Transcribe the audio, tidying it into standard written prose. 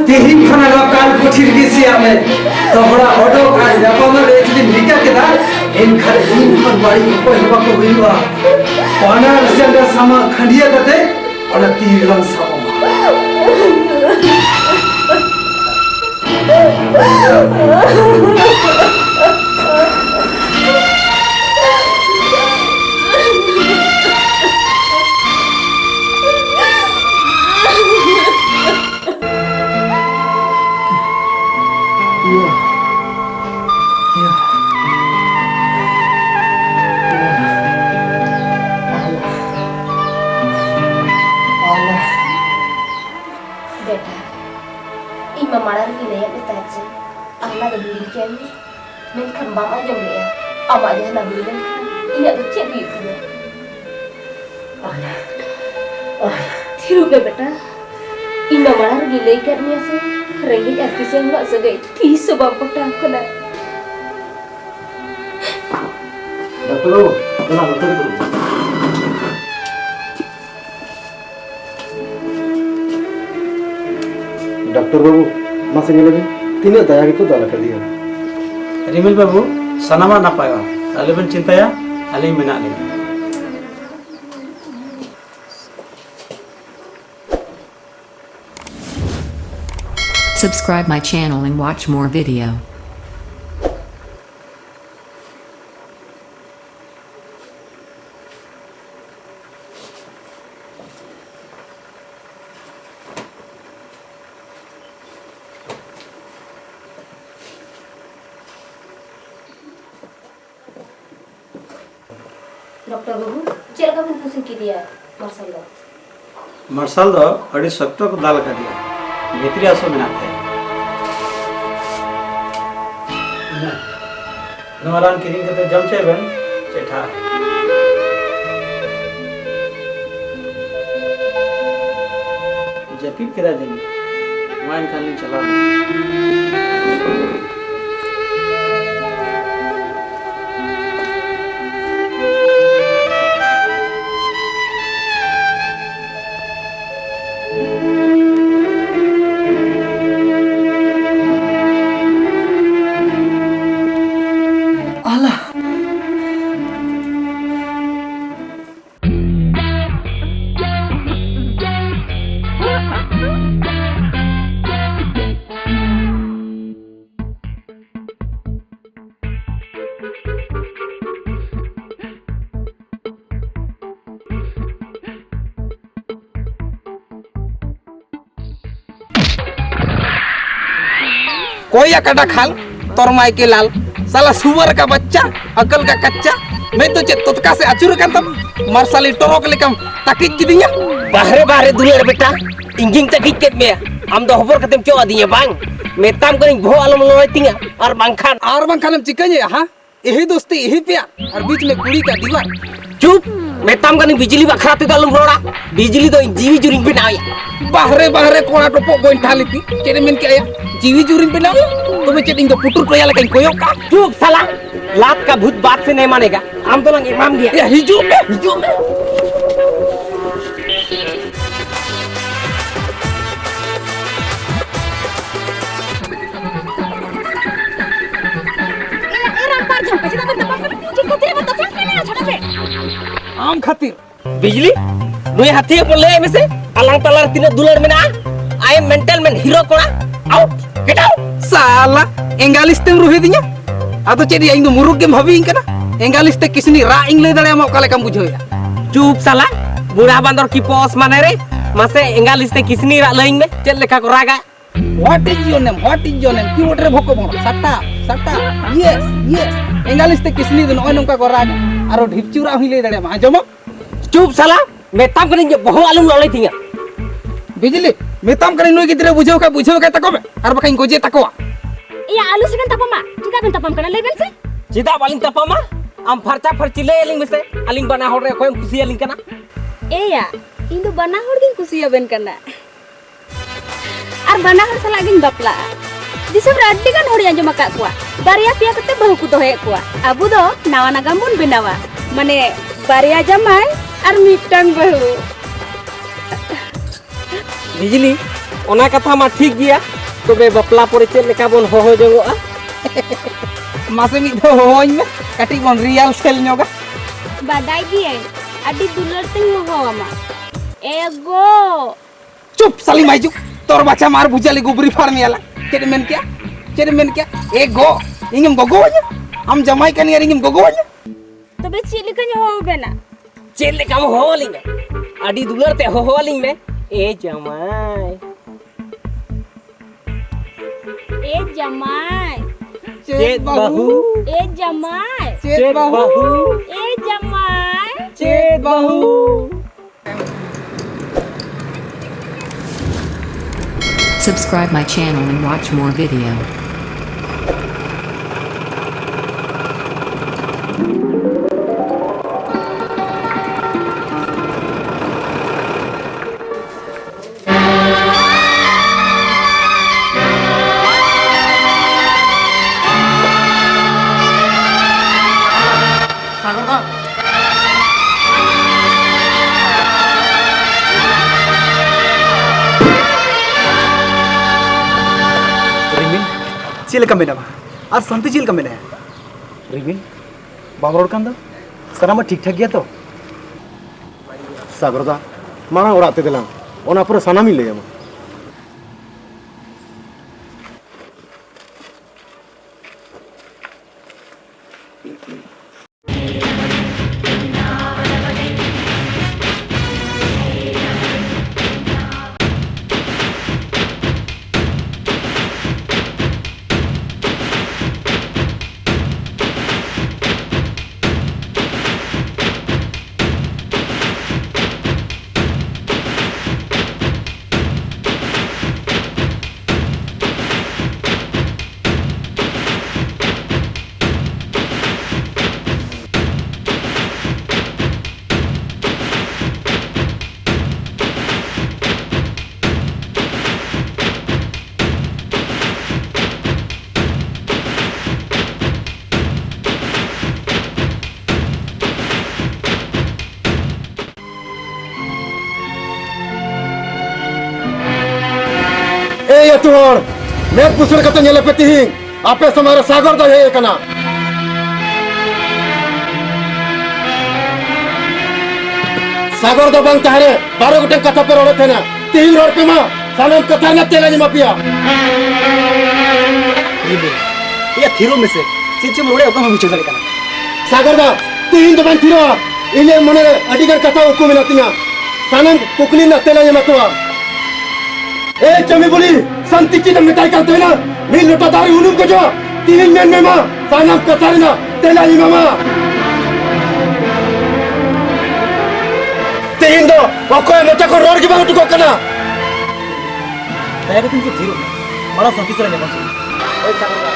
Tihin khana lokal kuchir gisi ame tohra odo kai japama rechdi mika keda enkhan khon bari ko hiba ko hiba pana rasanda sama khandiya kate ona tirlang sama Thiru be beta, ina malar gilai karnya se, rengi artis yang mak segai, ti sebab peta kena. Dokter, tenang dokter dulu. Dokter babu, masih ngelagi, tidak daya itu dah lagi dia. Rimil babu, sanama napa ya? Aleben cinta ya, alim menak ni. Subscribe my channel and watch more video. Dokter babu, cila kapan pusing ki dia, Marshal do. Marshal do, adi sakto ko dal ka dia. Bhitri aso menak hai. Namaran kiring kate jam cheben, cetha. Japip kira jani. Main khalin chala. कोई अकड़ा खाल तोरमाई के लाल साला सुअर का बच्चा अकल का कच्चा मैं तो तुतका से अचूर कर तब मार्शल टोरोक लेकम तकित किदिया बाहरे बाहरे दुनिया बेटा इंगिंग तकित के में हम दो हबर कतम क्यों आदिया बांग मेताम करिंग भो आलम लोय तिंगा और बांखान हम चिकन हां यही दोस्ती यही प्यार और बीच में कुड़ी का दीवार चुप मेताम करिंग बिजली बखरा ते दालम रोड़ा बिजली तो जीवी जुरिंग पे नाया बाहरे बाहरे कोना टोपो गोइन थालीती चेरे मेन के आया जीवी जुरिंग पे नाया तो मैं चेटिंग को पुटुर को याला कहीं कोयो का चुप साला लात का भूत बात से नहीं मानेगा हम तो लंग इमाम दिया या हिजू आम खातिर बिजली नुई हाथी को ले में से अलंग तलर तीन दुलर में ना I am mental man hero Koda out get out साला एंगालिस्तेम रुहे दिया आतो चेदी इंग मुरुग के भाभी इंकना एंगालिस्ते किसनी रा इंग ले दड़े मा काले कम बुझोया चुप साला बुढ़ा बंदर की पोस माने रे मासे एंगालिस्ते किसनी रा लइंग में चल लेखा को रागा व्हाट इज योर नेम की वोटरे भोको बोन सट्टा यस एंगालिस्ते किसनी दो नय नंका को रागा आरो ढिपचुरा हुई ले दड़े मा जमो चुप साला मेताम करिंग जे बहु आलम लड़ई थिया बिजली मेताम करिंग नोय गिदरे बुझो का तको आर बखाइन गोजे तकोआ या आलू सिकन तपमा चिदा बन तपम कना लेबेन से चिदा बालिंग तपमा आम फरचा फरची ले एलिंग में से अलिंग बना हो रे कोई खुशी अलिंग कना ए या ᱤᱧ ᱫᱚ ᱵᱟᱱᱟ ᱦᱚᱲ ᱜᱤᱧ ᱠᱩᱥᱤᱭᱟᱵᱮᱱ ᱠᱟᱱᱟ ᱟᱨ ᱵᱟᱱᱟ ᱦᱚᱲ ᱥᱟᱞᱟᱜ ᱜᱤᱧ ᱵᱟᱯᱞᱟᱜᱼᱟ ᱫᱤᱥᱚᱢ ᱨᱮ ᱟᱹᱰᱤ ᱜᱟᱱ ᱦᱚᱲᱤᱧ ᱟᱸᱡᱚᱢ ᱟᱠᱟᱫ ᱠᱚᱣᱟ ᱵᱟᱨᱭᱟ ᱯᱮᱭᱟ ᱠᱟᱛᱮ ᱵᱟᱹᱦᱩ ᱠᱚ ᱫᱚᱦᱚᱭᱮᱫ ᱠᱚᱣᱟ ᱟᱵᱚ ᱫᱚ ᱱᱟᱣᱟ ᱱᱟᱜᱟᱢ ᱵᱚᱱ ᱵᱮᱱᱟᱣᱟ ᱢᱟᱱᱮ बारिया जमाई और मिटन बहु बिजली ओना कथा मा ठीक गया तबे बपला परे चेक लेका बन होहो जगोआ मासे मिद दो होइन में कटी बन रियल सेल न्योगा बादाई दिए अड्डी दुलर ते होवा एगो चुप साली माइजू तोर बच्चा मार बुझाली गुबरी फार्म याला चेडमेन क्या एगो इंगम गोगो हम जमाई कनी इंगम गोगो तबे चेले कने हो बेना चेक लेका हो होली में अड्डी दुलर ते हो होली में ए जमाई चेत बहू ए जमाई चेत बहू ए जमाई चेत बहू Subscribe my channel and watch more video. चेलका मेनामा और संति चेलका मेना रिमिल बाम रोड कान दो सरामा ठीक ठाक गया तो सागरदा माना ओराते दिलां ओना पूरा सानामी ले जामा ए तुहर मैं पुसर कते नेले पे तिहिं आपे समारे सागर दा हे कना सागर दा बंग तारे 12 गोटे कथा पे रोड़े थे ना तिहिं रोड पे मा सानम कथा न तेला नि मापिया ये थिरो में से चिचम रोड़े ओका हम चले कना सागर दा तिहिं दो बंग थिरो इने मने अडिगर कथा उकु मिनतिया सानम कुकली न तेला नि मातवा ए चमी बोली संति की मिटाई करते ना मिल लोटा दारी उनुम को जो तीन मेन में मां सानम कतारिना तेला ही मामा तीन दो ओको मचा को रोड की बात को कना तयारी तुमको थिरो मला संति चले ने ओए सागर